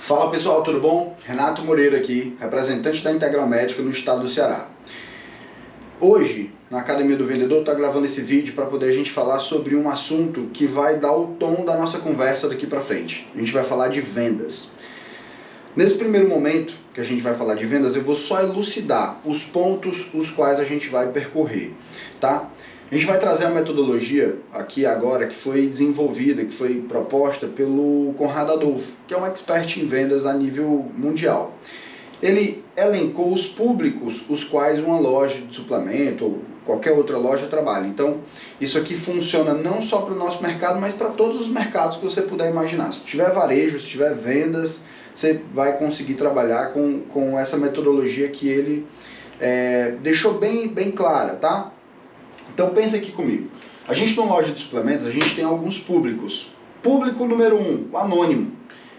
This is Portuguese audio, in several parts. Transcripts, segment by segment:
Fala pessoal, tudo bom? Renato Moreira aqui, representante da Integral Médica no estado do Ceará. Hoje, na Academia do Vendedor, estou gravando esse vídeo para poder a gente falar sobre um assunto que vai dar o tom da nossa conversa daqui para frente. A gente vai falar de vendas. Nesse primeiro momento que a gente vai falar de vendas, eu vou só elucidar os pontos os quais a gente vai percorrer, tá? A gente vai trazer a metodologia aqui agora que foi desenvolvida, que foi proposta pelo Conrado Adolfo, que é um expert em vendas a nível mundial. Ele elencou os públicos os quais uma loja de suplemento ou qualquer outra loja trabalha. Então, isso aqui funciona não só para o nosso mercado, mas para todos os mercados que você puder imaginar. Se tiver varejo, se tiver vendas, você vai conseguir trabalhar com essa metodologia que ele deixou bem clara, tá? Então pensa aqui comigo. A gente numa loja de suplementos, a gente tem alguns públicos. Público número 1, o anônimo.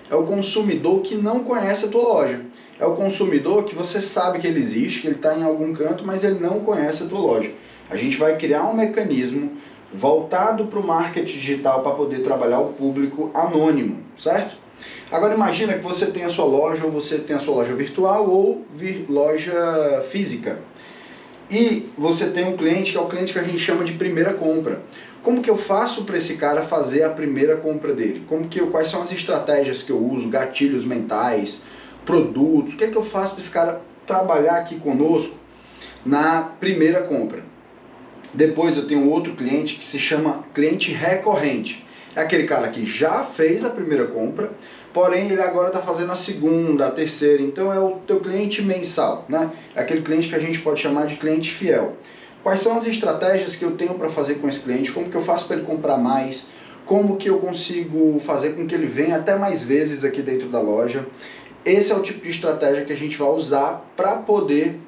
É o consumidor que não conhece a tua loja. É o consumidor que você sabe que ele existe, que ele está em algum canto, mas ele não conhece a tua loja. A gente vai criar um mecanismo voltado para o marketing digital para poder trabalhar o público anônimo, certo? Agora imagina que você tem a sua loja, ou você tem a sua loja virtual ou loja física. E você tem um cliente que é o cliente que a gente chama de primeira compra. Como que eu faço para esse cara fazer a primeira compra dele? Quais são as estratégias que eu uso, gatilhos mentais, produtos? O que é que eu faço para esse cara trabalhar aqui conosco na primeira compra? Depois eu tenho outro cliente que se chama cliente recorrente. É aquele cara que já fez a primeira compra, porém ele agora está fazendo a segunda, a terceira. Então é o teu cliente mensal, né? É aquele cliente que a gente pode chamar de cliente fiel. Quais são as estratégias que eu tenho para fazer com esse cliente? Como que eu faço para ele comprar mais? Como que eu consigo fazer com que ele venha até mais vezes aqui dentro da loja? Esse é o tipo de estratégia que a gente vai usar para poder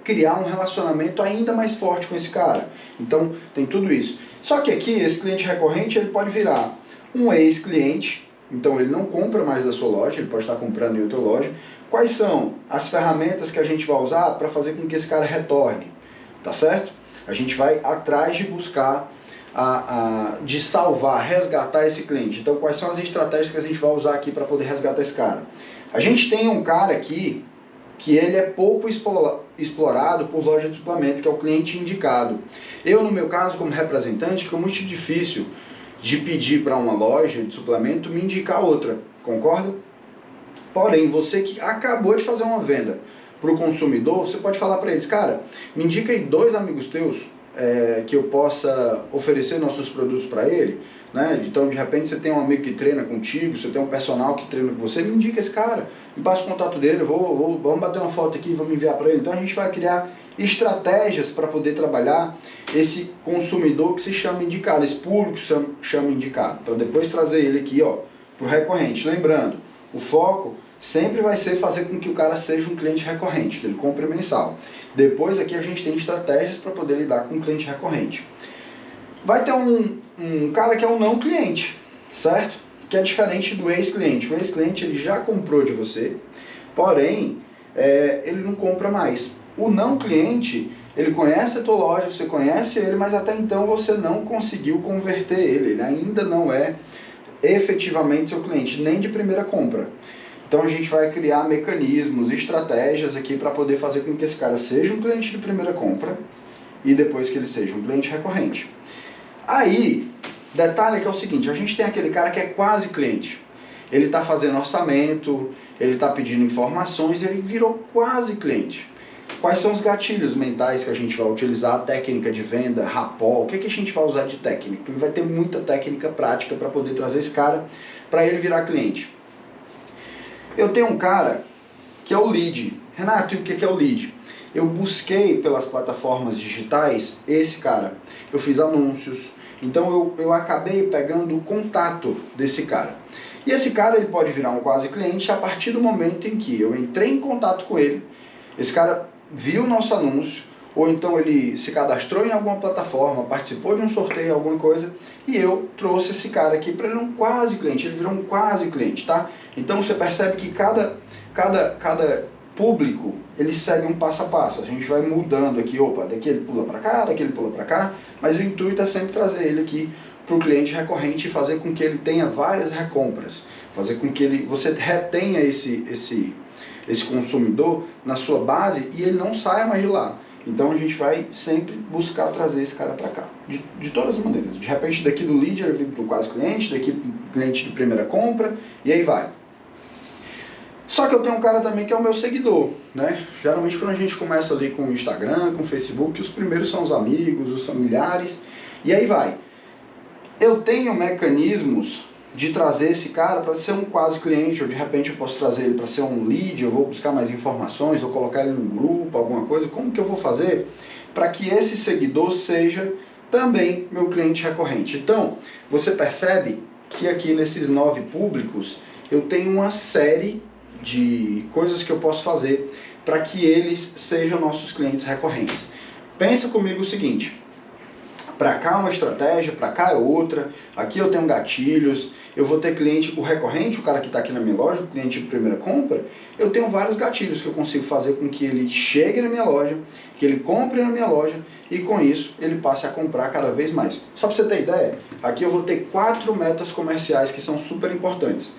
criar um relacionamento ainda mais forte com esse cara. Então tem tudo isso. Só que aqui esse cliente recorrente ele pode virar um ex-cliente, então ele não compra mais da sua loja, ele pode estar comprando em outra loja. Quais são as ferramentas que a gente vai usar para fazer com que esse cara retorne? Tá certo? A gente vai atrás de buscar, de salvar, resgatar esse cliente. Então quais são as estratégias que a gente vai usar aqui para poder resgatar esse cara? A gente tem um cara aqui que ele é pouco explorado por loja de suplemento, que é o cliente indicado. Eu, no meu caso, como representante, fica muito difícil de pedir para uma loja de suplemento me indicar outra, concorda? Porém, você que acabou de fazer uma venda para o consumidor, você pode falar para eles, cara, me indica aí 2 amigos teus que eu possa oferecer nossos produtos para ele, né? Então, de repente, você tem um amigo que treina contigo, você tem um personal que treina com você, me indica esse cara, me passa o contato dele, vamos bater uma foto aqui, vamos enviar para ele. Então, a gente vai criar estratégias para poder trabalhar esse consumidor que se chama indicado, esse público que se chama indicado, para depois trazer ele aqui, ó, para o recorrente. Lembrando, o foco sempre vai ser fazer com que o cara seja um cliente recorrente, que ele compre mensal. Depois aqui a gente tem estratégias para poder lidar com o cliente recorrente. Vai ter um cara que é um não cliente, certo? Que é diferente do ex-cliente. O ex-cliente ele já comprou de você, porém ele não compra mais. O não cliente, ele conhece a tua loja, você conhece ele, mas até então você não conseguiu converter ele. Ele ainda não é efetivamente seu cliente, nem de primeira compra. Então a gente vai criar mecanismos, estratégias aqui para poder fazer com que esse cara seja um cliente de primeira compra e depois que ele seja um cliente recorrente. Aí, detalhe que é o seguinte, a gente tem aquele cara que é quase cliente. Ele está fazendo orçamento, ele está pedindo informações, ele virou quase cliente. Quais são os gatilhos mentais que a gente vai utilizar? Técnica de venda, rapport, o que a gente vai usar de técnica? Porque vai ter muita técnica prática para poder trazer esse cara para ele virar cliente. Eu tenho um cara que é o lead. Renato, e o que é o lead? Eu busquei pelas plataformas digitais esse cara. Eu fiz anúncios. Então eu acabei pegando o contato desse cara. E esse cara ele pode virar um quase cliente a partir do momento em que eu entrei em contato com ele, esse cara viu o nosso anúncio, ou então ele se cadastrou em alguma plataforma, participou de um sorteio, alguma coisa, e eu trouxe esse cara aqui para ele um quase cliente, ele virou um quase cliente, tá? Então você percebe que cada público, ele segue um passo a passo, a gente vai mudando aqui, opa, daqui ele pula para cá, daqui ele pula para cá, mas o intuito é sempre trazer ele aqui para o cliente recorrente e fazer com que ele tenha várias recompras. fazer com que você retenha esse consumidor na sua base e ele não saia mais de lá. Então a gente vai sempre buscar trazer esse cara para cá, de todas as maneiras. De repente daqui do lead ele vem para o quase cliente, daqui para o cliente de primeira compra, e aí vai. Só que eu tenho um cara também que é o meu seguidor, né? Geralmente quando a gente começa ali com o Instagram, com o Facebook, os primeiros são os amigos, os familiares, e aí vai. Eu tenho mecanismos de trazer esse cara para ser um quase cliente, ou de repente eu posso trazer ele para ser um lead, eu vou buscar mais informações, ou colocar ele num grupo, alguma coisa. Como que eu vou fazer para que esse seguidor seja também meu cliente recorrente? Então, você percebe que aqui nesses 9 públicos, eu tenho uma série de coisas que eu posso fazer para que eles sejam nossos clientes recorrentes. Pensa comigo o seguinte: para cá é uma estratégia, para cá é outra, aqui eu tenho gatilhos, eu vou ter cliente, o recorrente, o cara que está aqui na minha loja, o cliente de primeira compra, eu tenho vários gatilhos que eu consigo fazer com que ele chegue na minha loja, que ele compre na minha loja e com isso ele passe a comprar cada vez mais. Só para você ter ideia, aqui eu vou ter 4 metas comerciais que são super importantes.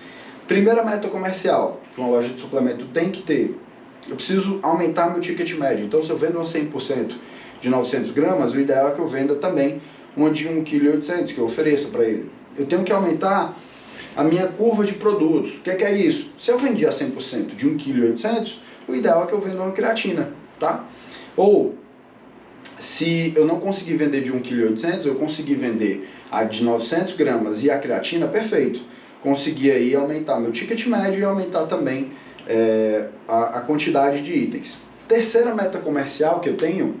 Primeira meta comercial que uma loja de suplemento tem que ter: eu preciso aumentar meu ticket médio. Então se eu vendo uma 100% de 900 gramas, o ideal é que eu venda também uma de 1,8 kg que eu ofereça para ele. Eu tenho que aumentar a minha curva de produtos. O que é isso? Se eu vendi a 100% de 1,8 kg, o ideal é que eu venda uma creatina, tá? Ou, se eu não conseguir vender de 1,8 kg, eu conseguir vender a de 900 gramas e a creatina, perfeito. Consegui aí aumentar meu ticket médio e aumentar também a quantidade de itens. Terceira meta comercial que eu tenho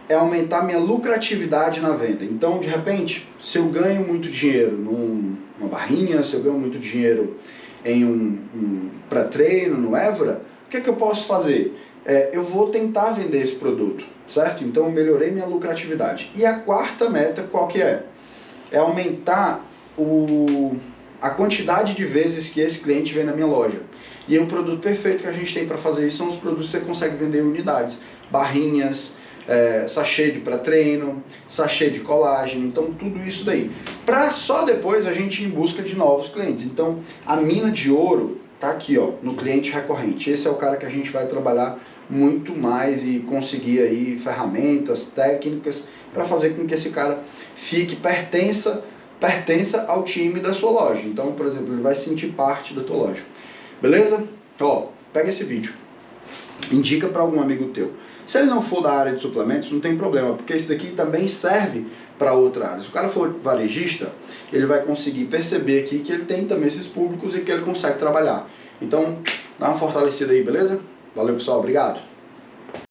é aumentar minha lucratividade na venda. Então, de repente, se eu ganho muito dinheiro numa barrinha, se eu ganho muito dinheiro em um pré-treino, no Évora, o que é que eu posso fazer? Eu vou tentar vender esse produto, certo? Então, eu melhorei minha lucratividade. E a quarta meta, qual que é? É aumentar a quantidade de vezes que esse cliente vem na minha loja. E aí, o produto perfeito que a gente tem para fazer isso são os produtos que você consegue vender em unidades. Barrinhas, sachê de pré-treino, sachê de colágeno, então tudo isso daí. Para só depois a gente ir em busca de novos clientes. Então a mina de ouro tá aqui, ó, no cliente recorrente. Esse é o cara que a gente vai trabalhar muito mais e conseguir aí ferramentas, técnicas para fazer com que esse cara pertença ao time da sua loja. Então, por exemplo, ele vai sentir parte da tua loja. Beleza? Ó, pega esse vídeo, indica para algum amigo teu. Se ele não for da área de suplementos, não tem problema, porque esse daqui também serve para outra área. Se o cara for varejista, ele vai conseguir perceber aqui que ele tem também esses públicos e que ele consegue trabalhar. Então, dá uma fortalecida aí, beleza? Valeu, pessoal, obrigado.